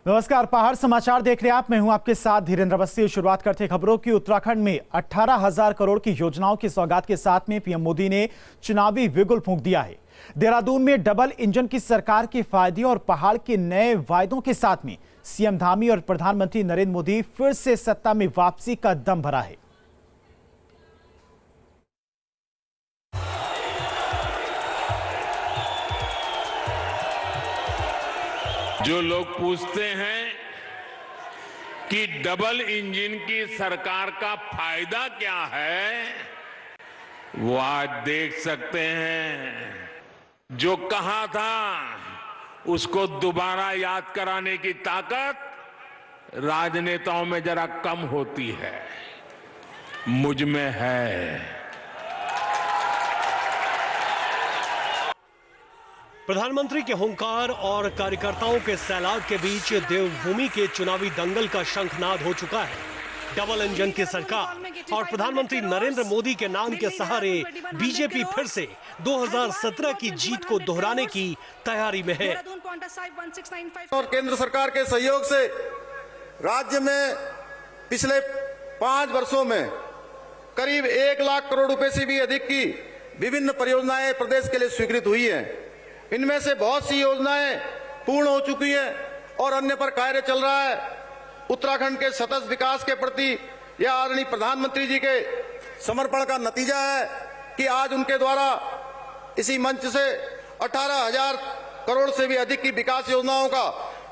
नमस्कार, पहाड़ समाचार देख रहे हैं आप। मैं हूं आपके साथ धीरेन्द्र अवस्थी। शुरुआत करते खबरों की। उत्तराखंड में 18,000 करोड़ की योजनाओं की सौगात के साथ में पीएम मोदी ने चुनावी बिगुल फूंक दिया है। देहरादून में डबल इंजन की सरकार के फायदे और पहाड़ के नए वायदों के साथ में सीएम धामी और प्रधानमंत्री नरेंद्र मोदी फिर से सत्ता में वापसी का दम भरा है। जो लोग पूछते हैं कि डबल इंजन की सरकार का फायदा क्या है, वो आज देख सकते हैं। जो कहा था उसको दोबारा याद कराने की ताकत राजनेताओं में जरा कम होती है, मुझ में है। प्रधानमंत्री के हुंकार और कार्यकर्ताओं के सैलाब के बीच देवभूमि के चुनावी दंगल का शंखनाद हो चुका है। डबल इंजन की सरकार और प्रधानमंत्री नरेंद्र मोदी के नाम के सहारे बीजेपी फिर से 2017 की जीत को दोहराने की तैयारी में है। और केंद्र सरकार के सहयोग से राज्य में पिछले 5 वर्षों में करीब 1 लाख करोड़ रुपए से भी अधिक की विभिन्न परियोजनाएं प्रदेश के लिए स्वीकृत हुई हैं। इनमें से बहुत सी योजनाएं पूर्ण हो चुकी हैं और अन्य पर कार्य चल रहा है। उत्तराखंड के सतत विकास के प्रति यह आदरणीय प्रधानमंत्री जी के समर्पण का नतीजा है कि आज उनके द्वारा इसी मंच से 18,000 करोड़ से भी अधिक की विकास योजनाओं का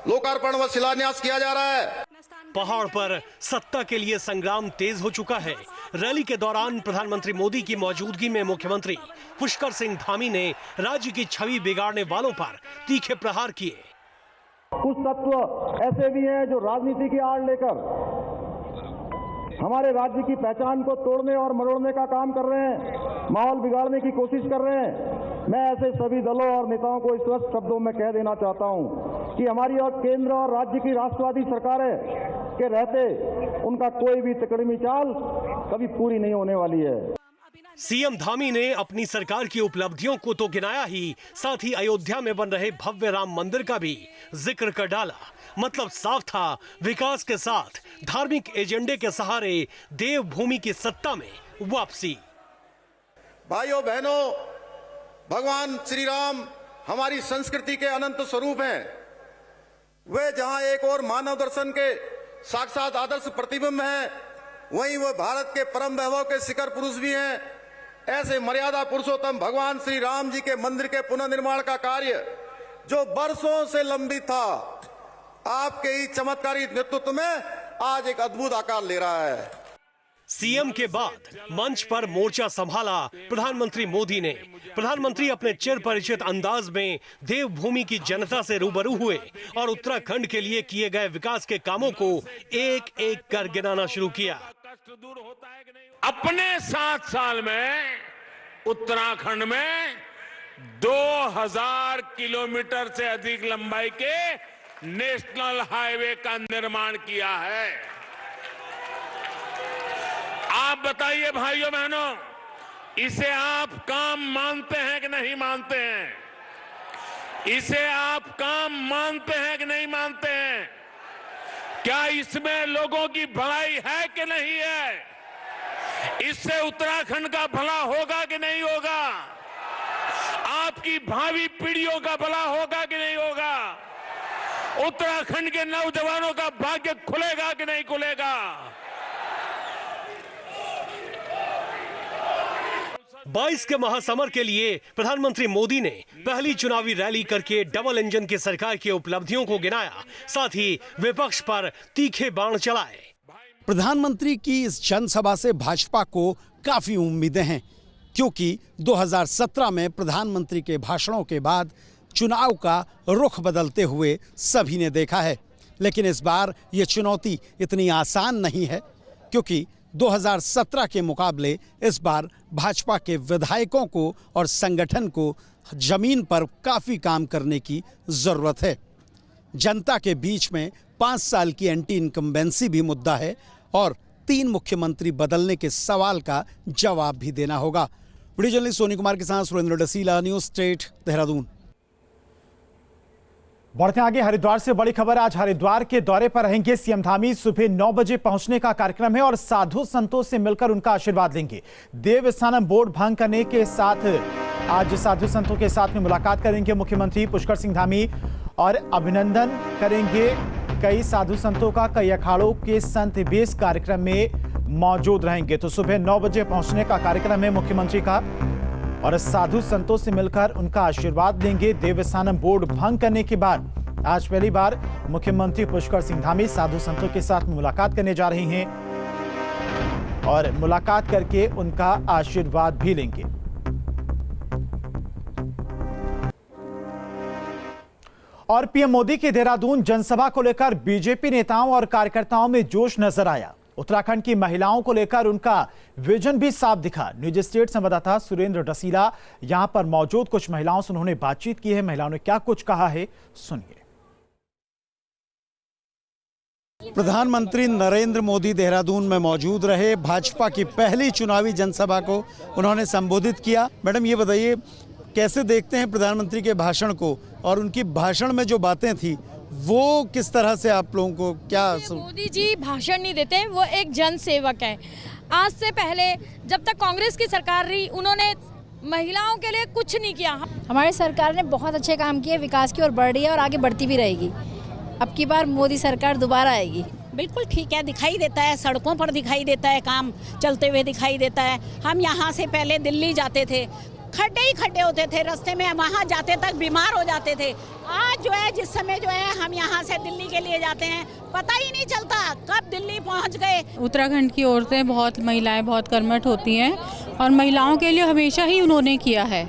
लोकार्पण व शिलान्यास किया जा रहा है। पहाड़ पर सत्ता के लिए संग्राम तेज हो चुका है। रैली के दौरान प्रधानमंत्री मोदी की मौजूदगी में मुख्यमंत्री पुष्कर सिंह धामी ने राज्य की छवि बिगाड़ने वालों पर तीखे प्रहार किए। कुछ तत्व ऐसे भी हैं जो राजनीति की आड़ लेकर हमारे राज्य की पहचान को तोड़ने और मरोड़ने का काम कर रहे हैं, माहौल बिगाड़ने की कोशिश कर रहे हैं। मैं ऐसे सभी दलों और नेताओं को स्पष्ट शब्दों में कह देना चाहता हूं कि हमारी और केंद्र और राज्य की राष्ट्रवादी सरकारें के रहते उनका कोई भी तिकड़मी चाल कभी पूरी नहीं होने वाली है। सीएम धामी ने अपनी सरकार की उपलब्धियों को तो गिनाया ही, साथ ही अयोध्या में बन रहे भव्य राम मंदिर का भी जिक्र कर डाला। मतलब साफ था, विकास के साथ धार्मिक एजेंडे के सहारे देवभूमि की सत्ता में वापसी। भाइयों बहनों, भगवान श्री राम हमारी संस्कृति के अनंत स्वरूप हैं। वे जहां एक और मानव दर्शन के साक्षात आदर्श प्रतिबिंब हैं, वहीं वह भारत के परम वैभव के शिखर पुरुष भी हैं। ऐसे मर्यादा पुरुषोत्तम भगवान श्री राम जी के मंदिर के पुनर्निर्माण का कार्य जो वर्षों से लंबित था, आपके ही चमत्कारी नेतृत्व में आज एक अद्भुत आकार ले रहा है। सीएम के बाद मंच पर मोर्चा संभाला प्रधानमंत्री मोदी ने। प्रधानमंत्री अपने चिर परिचित अंदाज में देवभूमि की जनता से रूबरू हुए और उत्तराखंड के लिए किए गए विकास के कामों को एक एक कर गिनाना शुरू किया। अपने 7 साल में उत्तराखंड में 2000 किलोमीटर से अधिक लंबाई के नेशनल हाईवे का निर्माण किया है। आप बताइए भाइयों बहनों, इसे आप काम मानते हैं कि नहीं मानते हैं? इसे आप काम मानते हैं कि नहीं मानते हैं? क्या इसमें लोगों की भलाई है कि नहीं है? इससे उत्तराखंड का भला होगा कि नहीं होगा? आपकी भावी पीढ़ियों का भला होगा कि नहीं होगा? उत्तराखंड के नौजवानों का भाग्य खुलेगा कि नहीं खुलेगा? 22 के महासमर के लिए प्रधानमंत्री मोदी ने पहली चुनावी रैली करके डबल इंजन की सरकार की उपलब्धियों को गिनाया, साथ ही विपक्ष पर तीखे बाण चलाए। प्रधानमंत्री की इस जनसभा से भाजपा को काफी उम्मीदें हैं, क्योंकि 2017 में प्रधानमंत्री के भाषणों के बाद चुनाव का रुख बदलते हुए सभी ने देखा है। लेकिन इस बार ये चुनौती इतनी आसान नहीं है, क्योंकि 2017 के मुकाबले इस बार भाजपा के विधायकों को और संगठन को जमीन पर काफी काम करने की जरूरत है। जनता के बीच में 5 साल की एंटी इनकम्बेंसी भी मुद्दा है और 3 मुख्यमंत्री बदलने के सवाल का जवाब भी देना होगा। वीडियो जर्नलिस्ट सोनी कुमार के साथ सुरेंद्र डसीला, न्यूज़ स्टेट, देहरादून। बढ़ते आगे, हरिद्वार से बड़ी खबर। आज हरिद्वार के दौरे पर रहेंगे सीएम धामी। सुबह 9 बजे पहुंचने का कार्यक्रम है और साधु संतों से मिलकर उनका आशीर्वाद लेंगे। देवस्थानम बोर्ड भंग करने के साथ आज साधु संतों के साथ में मुलाकात करेंगे मुख्यमंत्री पुष्कर सिंह धामी और अभिनंदन करेंगे कई साधु संतों का। कई अखाड़ों के संत भी इस कार्यक्रम में मौजूद रहेंगे। तो सुबह 9 बजे पहुंचने का कार्यक्रम है मुख्यमंत्री का और साधु संतों से मिलकर उनका आशीर्वाद लेंगे। देवस्थानम बोर्ड भंग करने के बाद आज पहली बार मुख्यमंत्री पुष्कर सिंह धामी साधु संतों के साथ मुलाकात करने जा रही हैं और मुलाकात करके उनका आशीर्वाद भी लेंगे। और पीएम मोदी की देहरादून जनसभा को लेकर बीजेपी नेताओं और कार्यकर्ताओं में जोश नजर आया। उत्तराखंड की महिलाओं को लेकर उनका विजन भी साफ दिखा। न्यूज स्टेट संवाददाता सुरेंद्र डसीला यहां पर मौजूद कुछ महिलाओं से उन्होंने बातचीत की है। महिलाओं ने क्या कुछ कहा है, सुनिए। प्रधानमंत्री नरेंद्र मोदी देहरादून में मौजूद रहे। भाजपा की पहली चुनावी जनसभा को उन्होंने संबोधित किया। मैडम, ये बताइए कैसे देखते हैं प्रधानमंत्री के भाषण को और उनकी भाषण में जो बातें थी वो किस तरह से आप लोगों को क्या? मोदी जी भाषण नहीं देते, वो एक जन सेवक है। आज से पहले जब तक कांग्रेस की सरकार रही उन्होंने महिलाओं के लिए कुछ नहीं किया। हमारी सरकार ने बहुत अच्छे काम किए, विकास की ओर बढ़ रही है और आगे बढ़ती भी रहेगी। अब की बार मोदी सरकार दोबारा आएगी। बिल्कुल ठीक है, दिखाई देता है, सड़कों पर दिखाई देता है, काम चलते हुए दिखाई देता है। हम यहाँ से पहले दिल्ली जाते थे, खड्डे ही खड्डे होते थे रास्ते में, वहाँ जाते तक बीमार हो जाते थे। आज जो है, जिस समय जो है हम यहाँ से दिल्ली के लिए जाते हैं, पता ही नहीं चलता कब दिल्ली पहुँच गए। उत्तराखंड की औरतें बहुत, महिलाएं बहुत कर्मठ होती हैं और महिलाओं के लिए हमेशा ही उन्होंने किया है।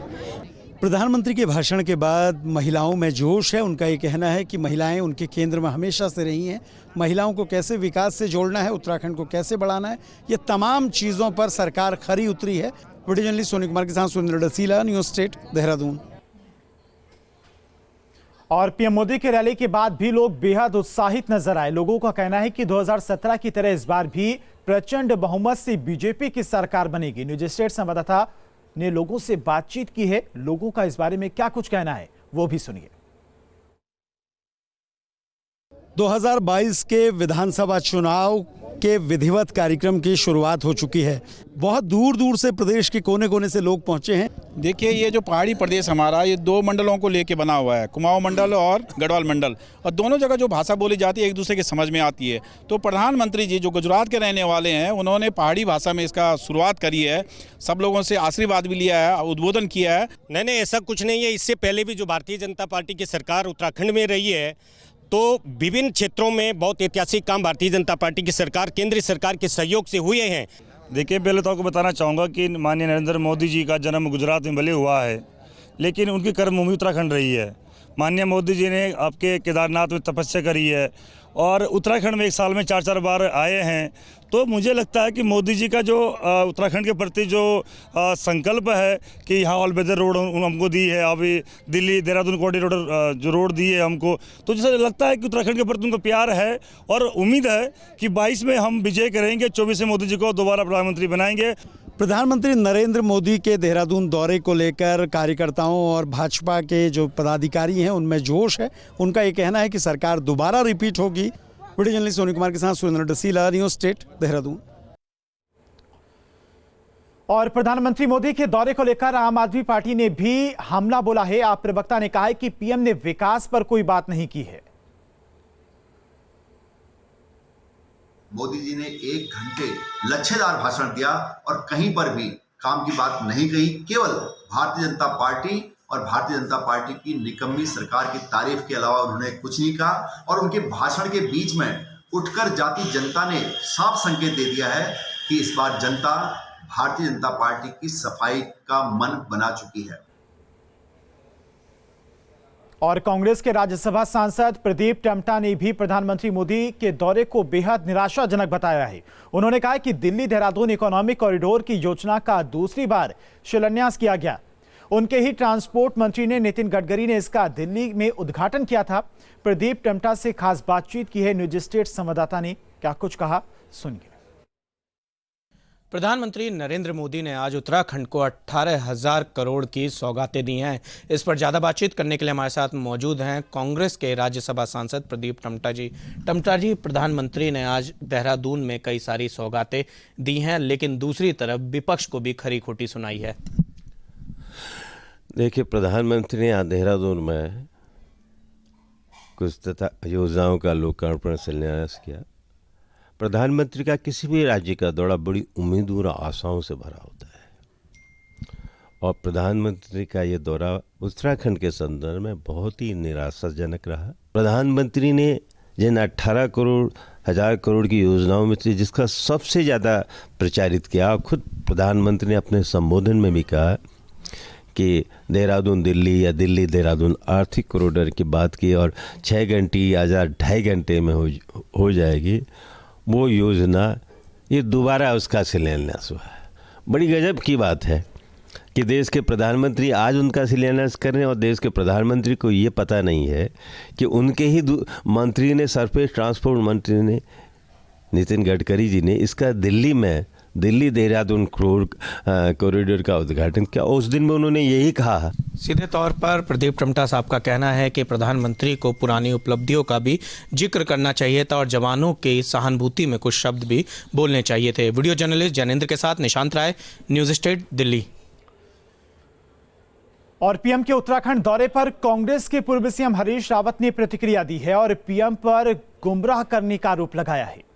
प्रधानमंत्री के भाषण के बाद महिलाओं में जोश है। उनका ये कहना है कि महिलाएं उनके केंद्र में हमेशा से रही हैं। महिलाओं को कैसे विकास से जोड़ना है, उत्तराखंड को कैसे बढ़ाना है, ये तमाम चीज़ों पर सरकार खरी उतरी है। वीडियो जर्नलिस्ट सोनी कुमार के साथ सुरेंद्र डसीला, न्यूज स्टेट, देहरादून। और पीएम मोदी की रैली के बाद भी लोग बेहद उत्साहित नजर आए। लोगों का कहना है कि 2017 की तरह इस बार भी प्रचंड बहुमत से बीजेपी की सरकार बनेगी। न्यूज स्टेट संवाददाता ने लोगों से बातचीत की है। लोगों का इस बारे में क्या कुछ कहना है वो भी सुनिए। 2022 के विधानसभा चुनाव के विधिवत कार्यक्रम की शुरुआत हो चुकी है। बहुत दूर दूर से प्रदेश के कोने कोने से लोग पहुंचे हैं। देखिए, ये जो पहाड़ी प्रदेश हमारा, ये 2 मंडलों को लेके बना हुआ है, कुमाऊं मंडल और गढ़वाल मंडल, और दोनों जगह जो भाषा बोली जाती है एक दूसरे के समझ में आती है। तो प्रधानमंत्री जी जो गुजरात के रहने वाले हैं, उन्होंने पहाड़ी भाषा में इसका शुरुआत करी है। सब लोगों से आशीर्वाद भी लिया है, उद्बोधन किया है। नहीं, ऐसा कुछ नहीं है। इससे पहले भी जो भारतीय जनता पार्टी की सरकार उत्तराखंड में रही है, तो विभिन्न क्षेत्रों में बहुत ऐतिहासिक काम भारतीय जनता पार्टी की सरकार, केंद्रीय सरकार के सहयोग से हुए हैं। देखिए, पहले तो आपको बताना चाहूँगा कि माननीय नरेंद्र मोदी जी का जन्म गुजरात में भले हुआ है, लेकिन उनकी कर्मभूमि उत्तराखंड रही है। माननीय मोदी जी ने आपके केदारनाथ में तपस्या करी है और उत्तराखंड में एक साल में 4-4 बार आए हैं। तो मुझे लगता है कि मोदी जी का जो उत्तराखंड के प्रति जो संकल्प है कि यहाँ ऑल वेदर रोड हमको दी है, अभी दिल्ली देहरादून कॉरिडोर जो रोड दी है हमको, तो जैसे लगता है कि उत्तराखंड के प्रति उनको प्यार है और उम्मीद है कि 22 में हम विजय करेंगे, 24 में मोदी जी को दोबारा प्रधानमंत्री बनाएंगे। प्रधानमंत्री नरेंद्र मोदी के देहरादून दौरे को लेकर कार्यकर्ताओं और भाजपा के जो पदाधिकारी हैं उनमें जोश है। उनका ये कहना है कि सरकार दोबारा रिपीट होगी। वीडियो जर्नलिस्ट सोनी कुमार के साथ सुरेंद्र डसीला, न्यूज स्टेट, देहरादून। और प्रधानमंत्री मोदी के दौरे को लेकर आम आदमी पार्टी ने भी हमला बोला है। आप प्रवक्ता ने कहा है कि पीएम ने विकास पर कोई बात नहीं की है। मोदी जी ने 1 घंटे लच्छेदार भाषण दिया और कहीं पर भी काम की बात नहीं कही। केवल भारतीय जनता पार्टी और भारतीय जनता पार्टी की निकम्मी सरकार की तारीफ के अलावा उन्होंने कुछ नहीं कहा। और उनके भाषण के बीच में उठकर जाति जनता ने साफ संकेत दे दिया है कि इस बार जनता भारतीय जनता पार्टी की सफाई का मन बना चुकी है। और कांग्रेस के राज्यसभा सांसद प्रदीप टम्टा ने भी प्रधानमंत्री मोदी के दौरे को बेहद निराशाजनक बताया है। उन्होंने कहा कि दिल्ली देहरादून इकोनॉमिक कॉरिडोर की योजना का दूसरी बार शिलान्यास किया गया। उनके ही ट्रांसपोर्ट मंत्री ने नितिन गडकरी ने इसका दिल्ली में उद्घाटन किया था। प्रदीप टम्टा से खास बातचीत की है न्यूज स्टेट संवाददाता ने। क्या कुछ कहा, सुनिए। प्रधानमंत्री नरेंद्र मोदी ने आज उत्तराखंड को 18,000 करोड़ की सौगातें दी हैं। इस पर ज़्यादा बातचीत करने के लिए हमारे साथ मौजूद हैं कांग्रेस के राज्यसभा सांसद प्रदीप टमटा जी। टमटा जी, प्रधानमंत्री ने आज देहरादून में कई सारी सौगातें दी हैं, लेकिन दूसरी तरफ विपक्ष को भी खरी खोटी सुनाई है। देखिए, प्रधानमंत्री ने आज देहरादून में कुछ योजनाओं का लोकार्पण शिलान्यास किया। प्रधानमंत्री का किसी भी राज्य का दौरा बड़ी उम्मीदों और आशाओं से भरा होता है, और प्रधानमंत्री का ये दौरा उत्तराखंड के संदर्भ में बहुत ही निराशाजनक रहा। प्रधानमंत्री ने जिन 18,000 करोड़ की योजनाओं में से जिसका सबसे ज़्यादा प्रचारित किया, खुद प्रधानमंत्री ने अपने संबोधन में भी कहा कि देहरादून दिल्ली या दिल्ली देहरादून आर्थिक कॉरिडोर की बात की और 6 घंटे या 2.5 घंटे में हो जाएगी। वो योजना ये दोबारा उसका शिलान्यास हुआ है। बड़ी गजब की बात है कि देश के प्रधानमंत्री आज उनका शिलान्यास कर रहे हैं और देश के प्रधानमंत्री को ये पता नहीं है कि उनके ही मंत्री ने, सरफेस ट्रांसपोर्ट मंत्री ने, नितिन गडकरी जी ने इसका दिल्ली में दिल्ली देहरादून कॉरिडोर का उद्घाटन किया। उस दिन में उन्होंने यही कहा। सीधे तौर पर प्रदीप टमटा साहब का कहना है कि प्रधानमंत्री को पुरानी उपलब्धियों का भी जिक्र करना चाहिए था और जवानों की सहानुभूति में कुछ शब्द भी बोलने चाहिए थे। वीडियो जर्नलिस्ट जैनेंद्र के साथ निशांत राय, न्यूज़ स्टेट, दिल्ली। और पीएम के उत्तराखंड दौरे पर कांग्रेस के पूर्व सीएम हरीश रावत ने प्रतिक्रिया दी है और पीएम पर गुमराह करने का आरोप लगाया है।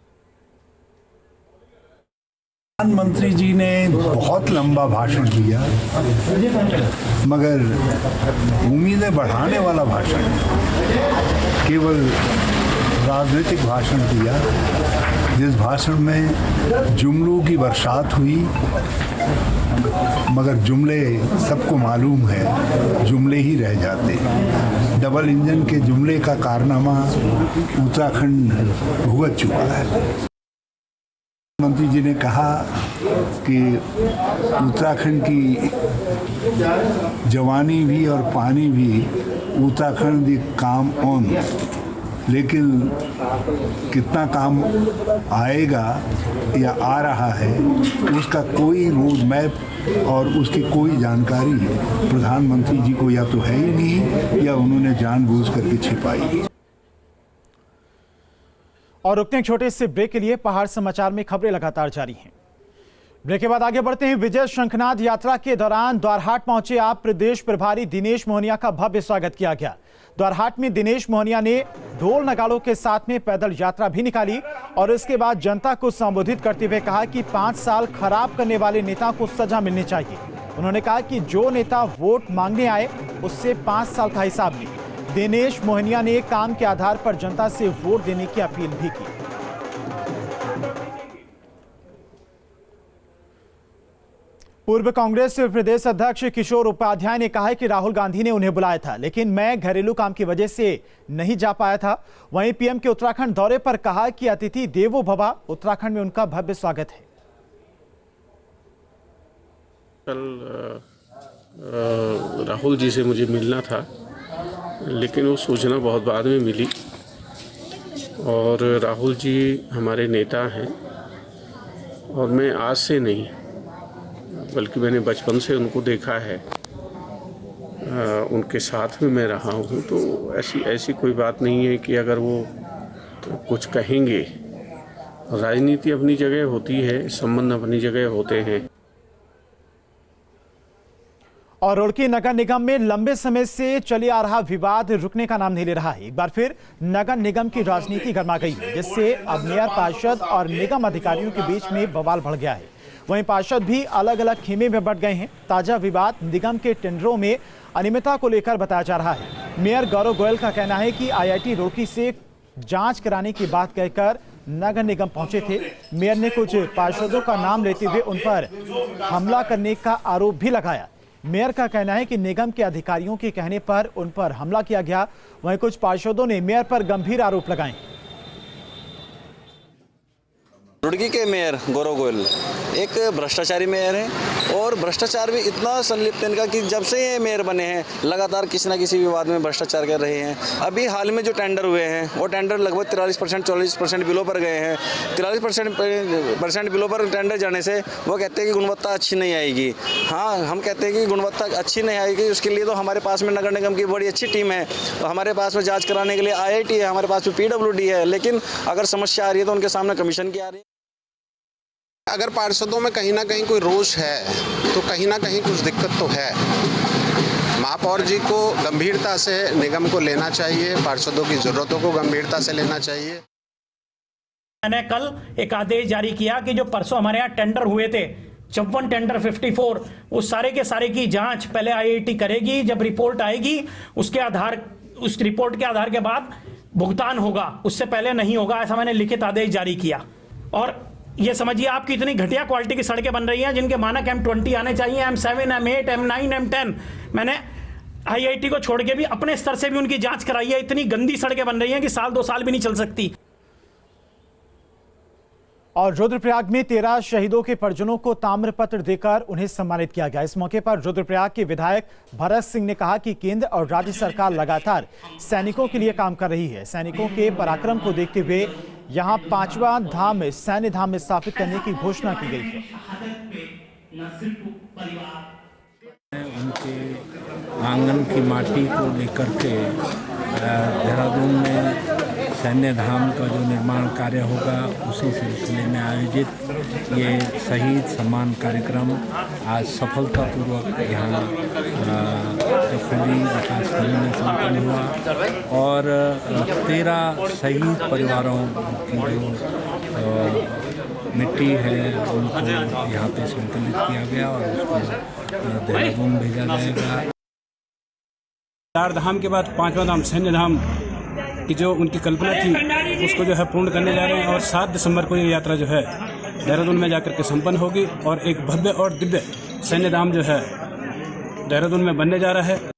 प्रधानमंत्री जी ने बहुत लंबा भाषण दिया, मगर उम्मीदें बढ़ाने वाला भाषण, केवल राजनीतिक भाषण दिया, जिस भाषण में जुमलों की बरसात हुई, मगर जुमले सबको मालूम है जुमले ही रह जाते। डबल इंजन के जुमले का कारनामा उत्तराखंड भुगत चुका है। मंत्री जी ने कहा कि उत्तराखंड की जवानी भी और पानी भी उत्तराखंड दी काम ऑन, लेकिन कितना काम आएगा या आ रहा है उसका कोई रोड मैप और उसकी कोई जानकारी प्रधानमंत्री जी को या तो है ही नहीं या उन्होंने जानबूझ करके छिपाई। और रुकते हैं छोटे से ब्रेक के लिए। पहाड़ समाचार में खबरें लगातार जारी हैं। ब्रेक के बाद आगे बढ़ते हैं। विजय शंखनाद यात्रा के दौरान द्वारहाट पहुंचे आप प्रदेश प्रभारी दिनेश मोहनिया का भव्य स्वागत किया गया। द्वारहाट में दिनेश मोहनिया ने ढोल नगाड़ों के साथ में पैदल यात्रा भी निकाली और इसके बाद जनता को संबोधित करते हुए कहा कि 5 साल खराब करने वाले नेता को सजा मिलनी चाहिए। उन्होंने कहा कि जो नेता वोट मांगने आए उससे 5 साल का हिसाब ले। दिनेश मोहनिया ने काम के आधार पर जनता से वोट देने की अपील भी की। पूर्व कांग्रेस प्रदेश अध्यक्ष किशोर उपाध्याय ने कहा है कि राहुल गांधी ने उन्हें बुलाया था, लेकिन मैं घरेलू काम की वजह से नहीं जा पाया था। वहीं पीएम के उत्तराखंड दौरे पर कहा कि अतिथि देवो भव, उत्तराखंड में उनका भव्य स्वागत है। कल राहुल जी से मुझे मिलना था, लेकिन वो सूचना बहुत बाद में मिली। और राहुल जी हमारे नेता हैं और मैं आज से नहीं बल्कि मैंने बचपन से उनको देखा है, उनके साथ में मैं रहा हूँ। तो ऐसी कोई बात नहीं है कि अगर वो कुछ कहेंगे। राजनीति अपनी जगह होती है, संबंध अपनी जगह होते हैं। और रुड़की नगर निगम में लंबे समय से चले आ रहा विवाद रुकने का नाम नहीं ले रहा है। एक बार फिर नगर निगम की राजनीति गर्मा गई है, जिससे अब मेयर, पार्षद और निगम अधिकारियों के बीच में बवाल बढ़ गया है। वहीं पार्षद भी अलग अलग खेमे में बंट गए हैं। ताजा विवाद निगम के टेंडरों में अनियमितता को लेकर बताया जा रहा है। मेयर गौरव गोयल का कहना है कि IIT रुड़की से जांच कराने की बात कहकर नगर निगम पहुंचे थे। मेयर ने कुछ पार्षदों का नाम लेते हुए उन पर हमला करने का आरोप भी लगाया। मेयर का कहना है कि निगम के अधिकारियों के कहने पर उन पर हमला किया गया। वहीं कुछ पार्षदों ने मेयर पर गंभीर आरोप लगाए। रुड़की के मेयर गौरव गोयल एक भ्रष्टाचारी मेयर हैं और भ्रष्टाचार भी इतना संलिप्त है इनका कि जब से ये मेयर बने हैं लगातार किसी न किसी विवाद में भ्रष्टाचार कर रहे हैं। अभी हाल में जो टेंडर हुए हैं वो टेंडर लगभग 43% 44% बिलो पर गए हैं। 43% बिलो पर टेंडर जाने से वो कहते हैं कि गुणवत्ता अच्छी नहीं आएगी। हाँ, हम कहते हैं कि गुणवत्ता अच्छी नहीं आएगी, उसके लिए तो हमारे पास में नगर निगम की बड़ी अच्छी टीम है, तो हमारे पास में जाँच कराने के लिए IIT है, हमारे पास में PWD है, लेकिन अगर समस्या आ रही है तो उनके सामने कमीशन की आ रही है। अगर पार्षदों में कहीं ना कहीं कोई रोष है तो कहीं ना कहीं कुछ दिक्कत तो है। महापौर जी को गंभीरता से निगम को लेना चाहिए, पार्षदों की जरूरतों को गंभीरता से लेना चाहिए। मैंने कल एक आदेश जारी किया कि जो परसों हमारे यहाँ टेंडर हुए थे 54 टेंडर 54, उस सारे के सारे की जांच पहले IIT करेगी। जब रिपोर्ट आएगी उस रिपोर्ट के आधार के बाद भुगतान होगा, उससे पहले नहीं होगा, ऐसा मैंने लिखित आदेश जारी किया। और ये समझिए आपकी इतनी घटिया क्वालिटी की सड़कें बन रही हैं जिनके मानक M20 आने चाहिए, M7, M8, M9, M10। मैंने IIT को छोड़ के भी अपने स्तर से भी उनकी जांच कराई है। इतनी गंदी सड़कें बन रही हैं कि साल 2 साल भी नहीं चल सकती। और रुद्रप्रयाग में 13 शहीदों के परिजनों को ताम्रपत्र देकर उन्हें सम्मानित किया गया। इस मौके पर रुद्रप्रयाग के विधायक भरत सिंह ने कहा कि केंद्र और राज्य सरकार लगातार सैनिकों के लिए काम कर रही है। सैनिकों के पराक्रम को देखते हुए यहां 5वां धाम सैन्य धाम स्थापित करने की घोषणा की गई है। उनके आंगन की माटी को लेकर के देहरादून में सैन्य धाम का जो निर्माण कार्य होगा उसी सिलसिले में आयोजित ये शहीद सम्मान कार्यक्रम आज सफलतापूर्वक यहाँ जखौली विकासखंड में संपन्न हुआ और 13 शहीद परिवारों की जो मिट्टी है उनको यहाँ पे संकलित किया गया और उसको देहरादून भेजा जाएगा। 4 धाम के बाद 5वां धाम सैन्य धाम की जो उनकी कल्पना थी उसको जो है पूर्ण करने जा रहे हैं और 7 दिसंबर को ये यात्रा जो है देहरादून में जाकर के संपन्न होगी और एक भव्य और दिव्य सैन्य धाम जो है देहरादून में बनने जा रहा है।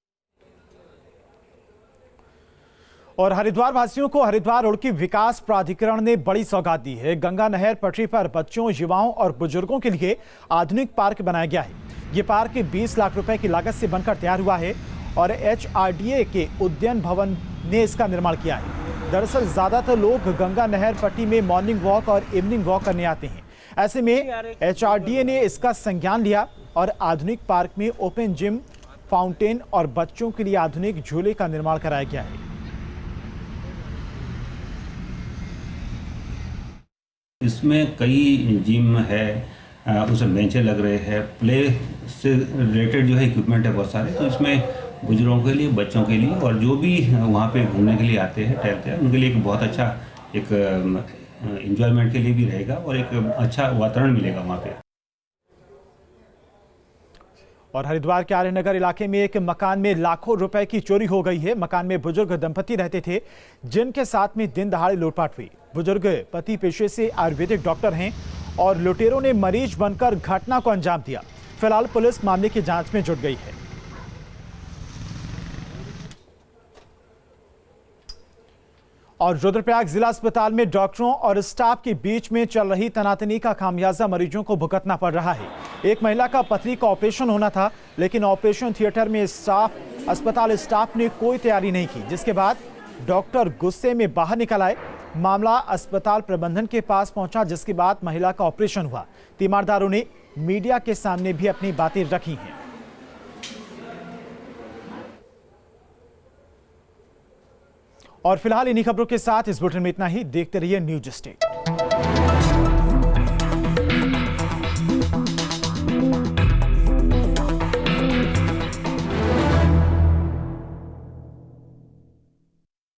और हरिद्वार वासियों को हरिद्वार रुड़की विकास प्राधिकरण ने बड़ी सौगात दी है। गंगा नहर पटरी पर बच्चों, युवाओं और बुजुर्गों के लिए आधुनिक पार्क बनाया गया है। ये पार्क 20 लाख रुपए की लागत से बनकर तैयार हुआ है और HRDA के उद्यान भवन ने इसका निर्माण किया है। दरअसल ज्यादातर लोग गंगा नहर पट्टी में मॉर्निंग वॉक और इवनिंग वॉक करने आते हैं। ऐसे में HRDA ने इसका संज्ञान लिया और आधुनिक पार्क में ओपन जिम, फाउंटेन और बच्चों के लिए आधुनिक झूले का निर्माण कराया गया है। इसमें कई जिम है, उसमें बेंचें लग रहे हैं, प्ले से रिलेटेड जो है इक्विपमेंट है बहुत सारे। तो इसमें बुजुर्गों के लिए, बच्चों के लिए और जो भी वहाँ पे घूमने के लिए आते हैं, टहलते हैं, उनके लिए एक बहुत अच्छा एक एंजॉयमेंट के लिए भी रहेगा और एक अच्छा वातावरण मिलेगा वहाँ पे। और हरिद्वार के आर्यनगर इलाके में एक मकान में लाखों रुपए की चोरी हो गई है। मकान में बुजुर्ग दंपति रहते थे जिनके साथ में दिन दहाड़े लूटपाट हुई। बुजुर्ग पति पेशे से आयुर्वेदिक डॉक्टर हैं और लुटेरों ने मरीज बनकर घटना को अंजाम दिया। फिलहाल पुलिस मामले की जांच में जुट गई है। और रुद्रप्रयाग जिला अस्पताल में डॉक्टरों और स्टाफ के बीच में चल रही तनातनी का खामियाजा मरीजों को भुगतना पड़ रहा है। एक महिला का पथरी का ऑपरेशन होना था, लेकिन ऑपरेशन थिएटर में अस्पताल स्टाफ ने कोई तैयारी नहीं की, जिसके बाद डॉक्टर गुस्से में बाहर निकल आए। मामला अस्पताल प्रबंधन के पास पहुंचा, जिसके बाद महिला का ऑपरेशन हुआ। तीमारदारों ने मीडिया के सामने भी अपनी बातें रखी हैं। और फिलहाल इन्हीं खबरों के साथ इस बुलेटिन में इतना ही। देखते रहिए न्यूज स्टेट।